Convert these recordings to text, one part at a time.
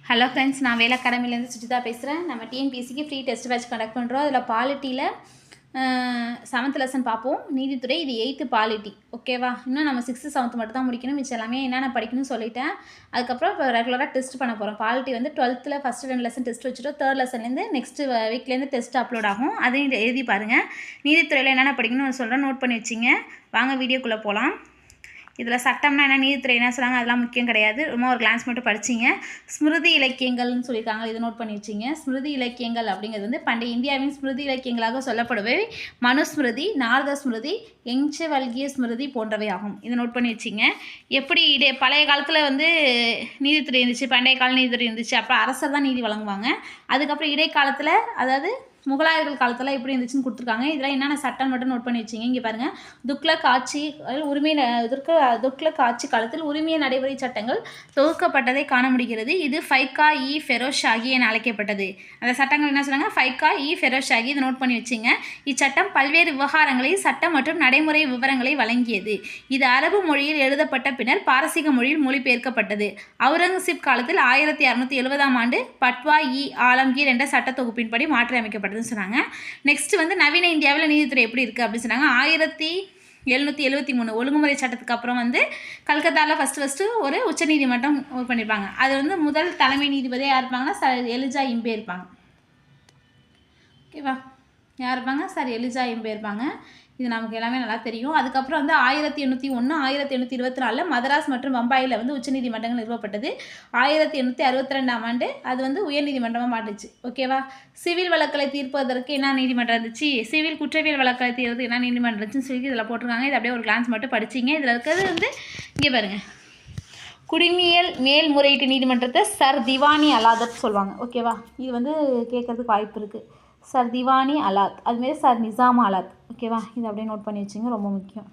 Hello friends, நான் வேலை அகாடமிலேருந்து சுஜிதா பேசுகிறேன். நம்ம டிஎன்பிஎஸ்சிக்கு ஃப்ரீ டெஸ்ட் பேட்ச் கண்டக்ட் பண்ணுறோம். அதில் பாலிட்டியில் 7th லெசன் பார்ப்போம். நீதித்துறை, இது 8th பாலிட்டி. ஓகேவா? இன்னும் நம்ம 6th 7th மட்டும் தான் முடிக்கணும். மிச்சம் எல்லாமே என்னென்ன படிக்கணும்னு சொல்லிட்டேன். அதுக்கப்புறம் இப்போ ரெகுலராக டெஸ்ட் பண்ண போகிறோம். பாலிட்டி வந்து 12th ஃபஸ்ட்டு 2 லெசன் டெஸ்ட் வச்சுட்டோம். 3rd லெசன்லேருந்து நெக்ஸ்ட் வீக்லேருந்து டெஸ்ட் அப்லோட் ஆகும். அதையும் எழுதி பாருங்கள். நீதித்துறையில் என்னென்ன படிக்கணும்னு சொல்கிறேன், நோட் பண்ணி வச்சிங்க. வாங்க வீடியோக்குள்ளே போகலாம். இதில் சட்டம்னா என்ன, நீதித்துறை என்ன சொல்கிறாங்க, அதெல்லாம் முக்கியம் கிடையாது. ரொம்ப ஒரு கிளான்ஸ் மட்டும் படிச்சிங்க. ஸ்மிருதி இலக்கியங்கள்னு சொல்லியிருக்காங்க, இதை நோட் பண்ணி வச்சிங்க. ஸ்மிருதி இலக்கியங்கள் அப்படிங்கிறது வந்து பண்டைய இந்தியாவின் ஸ்மிருதி இலக்கியங்களாக சொல்லப்படுவே மனுஸ்மிருதி, நாரத ஸ்மிருதி, எஞ்சவல்கிய ஸ்மிருதி போன்றவை ஆகும். இதை நோட் பண்ணி வச்சிங்க. எப்படி பழைய காலத்தில் வந்து நீதித்துறை இருந்துச்சு, பண்டைய கால நீதித்துறை இருந்துச்சு. அப்போ அரசர் தான் நீதி வழங்குவாங்க. அதுக்கப்புறம் இடைக்காலத்தில், அதாவது முகலாயர்கள் காலத்தில் எப்படி இருந்துச்சுன்னு கொடுத்துருக்காங்க. இதெல்லாம் என்னென்ன சட்டம் மட்டும் நோட் பண்ணி வச்சிங்க. இங்கே பாருங்கள், துக்ளக் ஆட்சி காலத்தில் உரிமைய நடைமுறை சட்டங்கள் தொகுக்கப்பட்டதை காண முடிகிறது. இது ஃபைகா-இ ஃபெரோஸ் ஷாகி என அழைக்கப்பட்டது. அந்த சட்டங்கள் என்ன சொன்னாங்க, ஃபைகா-இ ஃபெரோஸ் ஷாகி. இதை நோட் பண்ணி வச்சிங்க. இச்சட்டம் பல்வேறு விவகாரங்களில் சட்டம் மற்றும் நடைமுறை விவரங்களை வழங்கியது. இது அரபு மொழியில் எழுதப்பட்ட பின்னர் பாரசீக மொழியில் மொழிபெயர்க்கப்பட்டது. அவுரங்கசீப் காலத்தில் 1670ஆம் ஆண்டு பட்வா-இ ஆலம்கீர் என்ற சட்ட தொகுப்பின்படி மாற்றி அமைக்கப்பட்டது சொன்னாங்க. நெக்ஸ்ட் வந்து நவீன இந்தியாவில் நீதித்துறை எப்படி இருக்குது அப்படின்னு சொன்னாங்க. 1773 ஒழுங்குமுறை சட்டத்துக்கு அப்புறம் வந்து கல்கத்தாவில் ஃபஸ்ட்டு ஒரு உச்சநீதிமன்றம் பண்ணியிருப்பாங்க. அது வந்து முதல் தலைமை நீதிபதியாக யார் இருப்பாங்கன்னா எலிஜா இம்பே இருப்பாங்க. ஓகேவா? யார் இருப்பாங்க? எலிஜா இம்பே இருப்பாங்க. இது நமக்கு எல்லாமே நல்லா தெரியும். அதுக்கப்புறம் வந்து 1801 1824 மதராஸ் மற்றும் பம்பாயில் வந்து உச்சநீதிமன்றங்கள் நிறுவப்பட்டது. 1862ஆம் ஆண்டு அது வந்து உயர்நீதிமன்றமாக மாட்டுச்சு. ஓகேவா? சிவில் வழக்குகளை தீர்ப்பதற்கு என்ன நீதிமன்றம் இருந்துச்சு, சிவில் குற்றவியல் வழக்குகளை தீர்ப்பதற்கு என்ன நீதிமன்றம் இருந்துச்சுன்னு சொல்லி இதில் போட்டிருக்காங்க. இது அப்படியே ஒரு கிளான்ஸ் மட்டும் படிச்சிங்க. இதில் இருக்கிறது வந்து இங்கே பாருங்கள், குடிமையியல் மேல்முறையீட்டு நீதிமன்றத்தை சர் திவானி அலாதத் சொல்லுவாங்க. ஓகேவா? இது வந்து கேட்கறதுக்கு வாய்ப்பு இருக்குது. சர் திவானி அலாத், அதுமாரி சர் நிசாம் அலாத். ஓகேவா? இது அப்படியே நோட் பண்ணி வச்சுங்க, ரொம்ப முக்கியம்.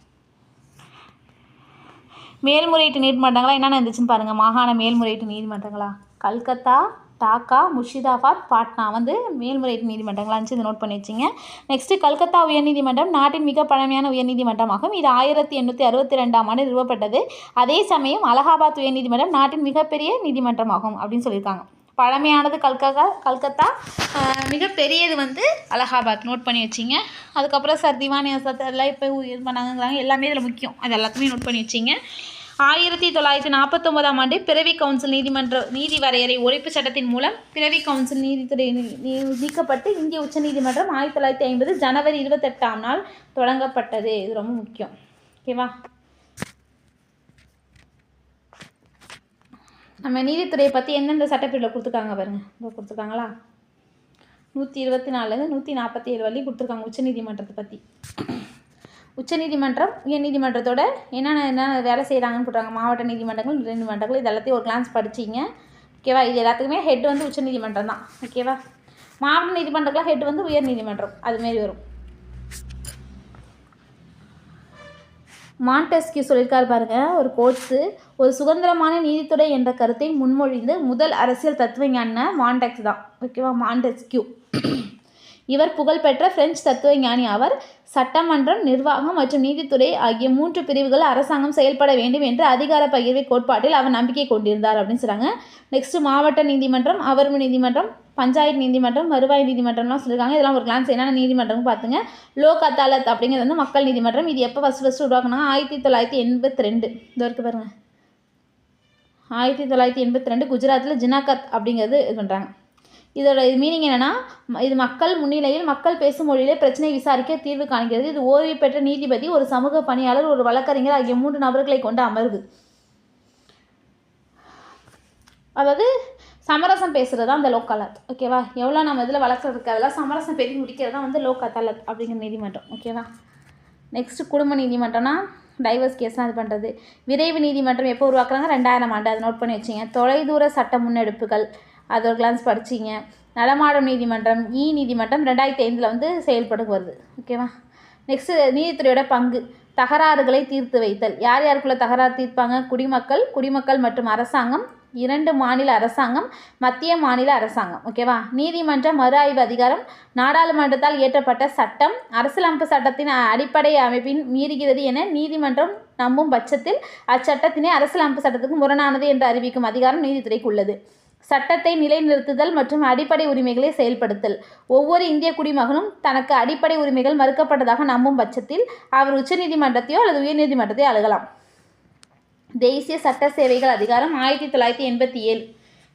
மேல்முறையீட்டு நீதிமன்றங்களாக என்னென்ன இருந்துச்சுன்னு பாருங்கள். மாகாண மேல்முறையீட்டு நீதிமன்றங்களா, கல்கத்தா, டாக்கா, முர்ஷிதாபாத், பாட்னா வந்து மேல்முறையீட்டு நீதிமன்றங்களாக இருந்துச்சு. இதை நோட் பண்ணி வச்சிங்க. நெக்ஸ்ட்டு கல்கத்தா உயர்நீதிமன்றம் நாட்டின் மிக பழமையான உயர்நீதிமன்றமாகும். இது 1862ஆம் ஆண்டு நிறுவப்பட்டது. அதே சமயம் அலகாபாத் உயர்நீதிமன்றம் நாட்டின் மிகப்பெரிய நீதிமன்றமாகும் அப்படின்னு சொல்லியிருக்காங்க. பழமையானது கல்கத்தா, மிகப்பெரியது வந்து அலகாபாத். நோட் பண்ணி வச்சிங்க. அதுக்கப்புறம் சர் திவானி அலாத் எல்லாம் இப்போ இது பண்ணாங்கிறாங்க. எல்லாமே இதில் முக்கியம், அது எல்லாத்தையுமே நோட் பண்ணி வச்சிங்க. 1949ஆம் ஆண்டு பிறவி கவுன்சில் நீதி வரையறை ஒழிப்பு சட்டத்தின் மூலம் பிறவி கவுன்சில் நீதித்துறை நீக்கப்பட்டு இந்திய உச்சநீதிமன்றம் 1950 ஜனவரி 28ஆம் நாள் தொடங்கப்பட்டது. இது ரொம்ப முக்கியம். ஓகேவா? நம்ம நீதித்துறையை பற்றி எந்தெந்த சட்டப்பிரிவில் கொடுத்துருக்காங்க பாருங்கள். இப்போ கொடுத்துருக்காங்களா, 124 147 வரையும் கொடுத்துருக்காங்க உச்சநீதிமன்றத்தை பற்றி. உச்சநீதிமன்றம் உயர்நீதிமன்றத்தோட என்னென்ன வேலை செய்கிறாங்கன்னு போட்டாங்க. மாவட்ட நீதிமன்றங்கள், நீதிமன்றங்கள், இது எல்லாத்தையும் ஒரு கிளான்ஸ் படிச்சிங்க. ஓகேவா? இது எல்லாத்துக்குமே ஹெட் வந்து உச்சநீதிமன்றம் தான். ஓகேவா? மாவட்ட நீதிமன்றங்களாக ஹெட் வந்து உயர்நீதிமன்றம், அதுமாரி வரும். மாண்டெஸ்கியூ சொல்லியிருக்காரு பாருங்கள், ஒரு கோட்ஸு, ஒரு சுதந்திரமான நீதித்துறை என்ற கருத்தை முன்மொழிந்து முதல் அரசியல் தத்துவஞான மாண்டெக்ஸ் தான். ஓகேவா? மாண்டெஸ்கியூ இவர் புகழ்பெற்ற பிரெஞ்சு தத்துவ ஞானி ஆவர். சட்டமன்றம், நிர்வாகம் மற்றும் நீதித்துறை ஆகிய 3 பிரிவுகள் அரசாங்கம் செயல்பட வேண்டும் என்ற அதிகார பகிர்வை கோட்பாட்டில் அவர் நம்பிக்கை கொண்டிருந்தார் அப்படின்னு சொல்கிறாங்க. நெக்ஸ்ட்டு மாவட்ட நீதிமன்றம், அமர்வு நீதிமன்றம், பஞ்சாயத்து நீதிமன்றம், வருவாய் நீதிமன்றம்லாம் சொல்லியிருக்காங்க. இதெல்லாம் ஒரு கிளான்ஸ் என்னென்ன நீதிமன்றம் பார்த்துங்க. லோக் அதாலத் அப்படிங்கிறது வந்து மக்கள் நீதிமன்றம். இது எப்போ ஃபஸ்ட்டு உருவாக்குனாங்க, 1982. இது வரைக்கும் பாருங்கள், 1982 குஜராத்தில் ஜினாகத் அப்படிங்கிறது இது பண்ணுறாங்க. இதோட மீனிங் என்னென்னா, இது மக்கள் முன்னிலையில் மக்கள் பேசும் மொழியிலே பிரச்சனை விசாரிக்க தீர்வு காண்கிறது. இது ஓய்வு பெற்ற நீதிபதி, ஒரு சமூக பணியாளர், ஒரு வழக்கறிஞர் ஆகிய 3 நபர்களை கொண்ட அமர்வு. அதாவது சமரசம் பேசுகிறது தான் அந்த லோக் அதாலத். ஓகேவா? எவ்வளோ நம்ம இதில் வழக்கு இருக்குது அதெல்லாம் சமரசம் பேசி முடிக்கிறது தான் வந்து லோக் அதாலத் அப்படிங்கிற நீதிமன்றம். ஓகேவா? நெக்ஸ்ட்டு குடும்ப நீதிமன்றம்னா டைவர்ஸ் கேஸ்லாம் இது பண்ணுறது. விரைவு நீதிமன்றம் எப்போ உருவாக்குறாங்க, 2000ஆம் ஆண்டு. அதை நோட் பண்ணி வச்சிங்க. தொலைதூர சட்ட முன்னெடுப்புகள், அது ஒரு கிளான்ஸ் படிச்சிங்க. நடமாடும் நீதிமன்றம், நீதிமன்றம் 2005 வந்து செயல்பட்டு வருது. ஓகேவா? நெக்ஸ்ட்டு நீதித்துறையோட பங்கு, தகராறுகளை தீர்த்து வைத்தல். யார் யாருக்குள்ள தகராறு தீர்ப்பாங்க, குடிமக்கள் மற்றும் அரசாங்கம், 2 மாநில அரசாங்கம், மத்திய மாநில அரசாங்கம். ஓகேவா? நீதிமன்ற மறு ஆய்வு அதிகாரம், நாடாளுமன்றத்தால் இயற்றப்பட்ட சட்டம் அரசியலமைப்பு சட்டத்தின் அடிப்படை அமைப்பின் மீறுகிறது என நீதிமன்றம் நம்பும் பட்சத்தில் அச்சட்டத்தினை அரசியலமைப்பு சட்டத்துக்கு முரணானது என்று அறிவிக்கும் அதிகாரம் நீதித்துறைக்கு உள்ளது. சட்டத்தை நிலைநிறுத்துதல் மற்றும் அடிப்படை உரிமைகளை செயல்படுத்தல். ஒவ்வொரு இந்திய குடிமகனும் தனக்கு அடிப்படை உரிமைகள் மறுக்கப்பட்டதாக நம்பும் பட்சத்தில் அவர் உச்சநீதிமன்றத்தையோ அல்லது உயர்நீதிமன்றத்தையோ அணுகலாம். தேசிய சட்ட சேவைகள் அதிகாரம் 1987.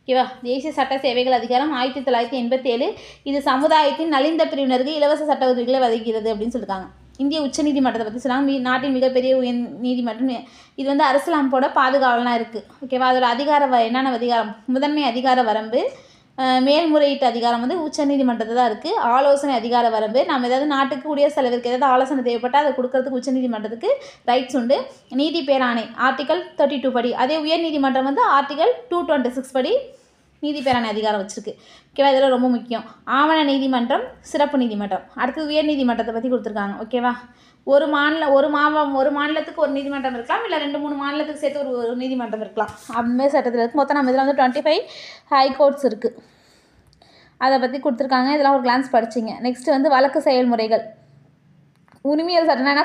ஓகேவா? தேசிய சட்ட சேவைகள் அதிகாரம் 1987. இது சமுதாயத்தின் நலிந்த பிரிவினருக்கு இலவச சட்ட உதவிகளை வழங்குகிறது அப்படின்னு சொல்லியிருக்காங்க. இந்திய உச்சநீதிமன்றத்தை பற்றி சொன்னாங்க. நாட்டின் மிகப்பெரிய உயர் நீதிமன்றம். இது வந்து அரசியலமைப்போட பாதுகாவலாம் இருக்குது. ஓகேவா? அதோட என்னென்ன அதிகாரம்? முதன்மை அதிகார வரம்பு, மேல்முறையீட்டு அதிகாரம் வந்து உச்சநீதிமன்றத்தில் தான் இருக்குது. ஆலோசனை அதிகார வரம்பு, நம்ம ஏதாவது நாட்டுக்கு குடியரசுத் தலைவருக்கு ஏதாவது ஆலோசனை தேவைப்பட்டால் அதை கொடுக்கறதுக்கு உச்சநீதிமன்றத்துக்கு ரைட்ஸ் உண்டு. நீதி பேராணை ஆர்டிகல் 32 படி. அதே உயர்நீதிமன்றம் வந்து ஆர்டிகல் 226 படி நீதி பேராணை அதிகாரம் வச்சுருக்கு. ஓகேவா? இதெல்லாம் ரொம்ப முக்கியம். ஆவண நீதிமன்றம், சிறப்பு நீதிமன்றம். அடுத்தது உயர் நீதிமன்றத்தை பற்றி கொடுத்துருக்காங்க. ஓகேவா? ஒரு மாநிலத்துக்கு ஒரு நீதிமன்றம் இருக்கலாம், இல்லை 2-3 மாநிலத்துக்கு சேர்த்து ஒரு நீதிமன்றம் இருக்கலாம். அந்த சட்டத்தில் இருக்குது. மொத்தம் நம்ம இதில் வந்து 25 ஹைகோர்ட்ஸ் இருக்குது. அதை பற்றி கொடுத்துருக்காங்க. இதெல்லாம் ஒரு கிளான்ஸ் படிச்சிங்க. நெக்ஸ்ட்டு வந்து வழக்கு செயல்முறைகள். உரிமையல் சட்டம்னா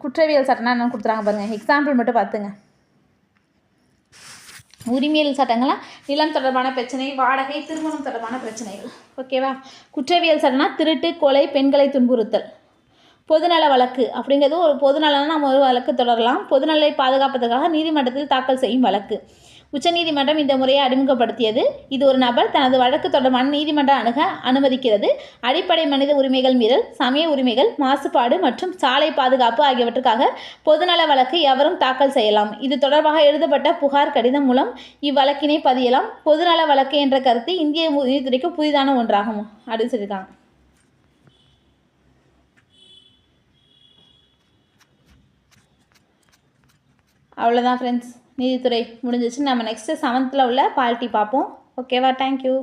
குற்றவியல் சட்டம்னா என்னன்னு கொடுத்துறாங்க பாருங்கள். எக்ஸாம்பிள் மட்டும் பார்த்துங்க. உரிமையல் சட்டங்கள்லாம் நிலம் தொடர்பான பிரச்சனை, வாடகை, திருமணம் தொடர்பான பிரச்சனைகள். ஓகேவா? குற்றவியல் சட்டம்னா திருட்டு, கொலை, பெண்களை துன்புறுத்தல். பொதுநல வழக்கு அப்படிங்கிறது ஒரு பொதுநலம்னா நம்ம ஒரு வழக்கு தொடரலாம். பொதுநலை பாதுகாப்பதற்காக நீதிமன்றத்தில் தாக்கல் செய்யும் வழக்கு. உச்சநீதிமன்றம் இந்த முறையை அறிமுகப்படுத்தியது. இது ஒரு நபர் தனது வழக்கு தொடர்பான நீதிமன்றம் அணுக அனுமதிக்கிறது. அடிப்படை மனித உரிமைகள் மீறல், சமய உரிமைகள், மாசுபாடு மற்றும் சாலை பாதுகாப்பு ஆகியவற்றுக்காக பொதுநல வழக்கு எவரும் தாக்கல் செய்யலாம். இது தொடர்பாக எழுதப்பட்ட புகார் கடிதம் மூலம் இவ்வழக்கினை பதியலாம். பொதுநல வழக்கு என்ற கருத்து இந்திய நீதித்துறைக்கு புதிதான ஒன்றாகும் அப்படின்னு சொல்லியிருக்காங்க. அவ்வளோதான் ஃப்ரெண்ட்ஸ். நீதித்துறை முடிஞ்சிச்சு. நம்ம நெக்ஸ்ட்டு 7th உள்ள பாலிட்டி பார்ப்போம். ஓகேவா? தேங்க்யூ.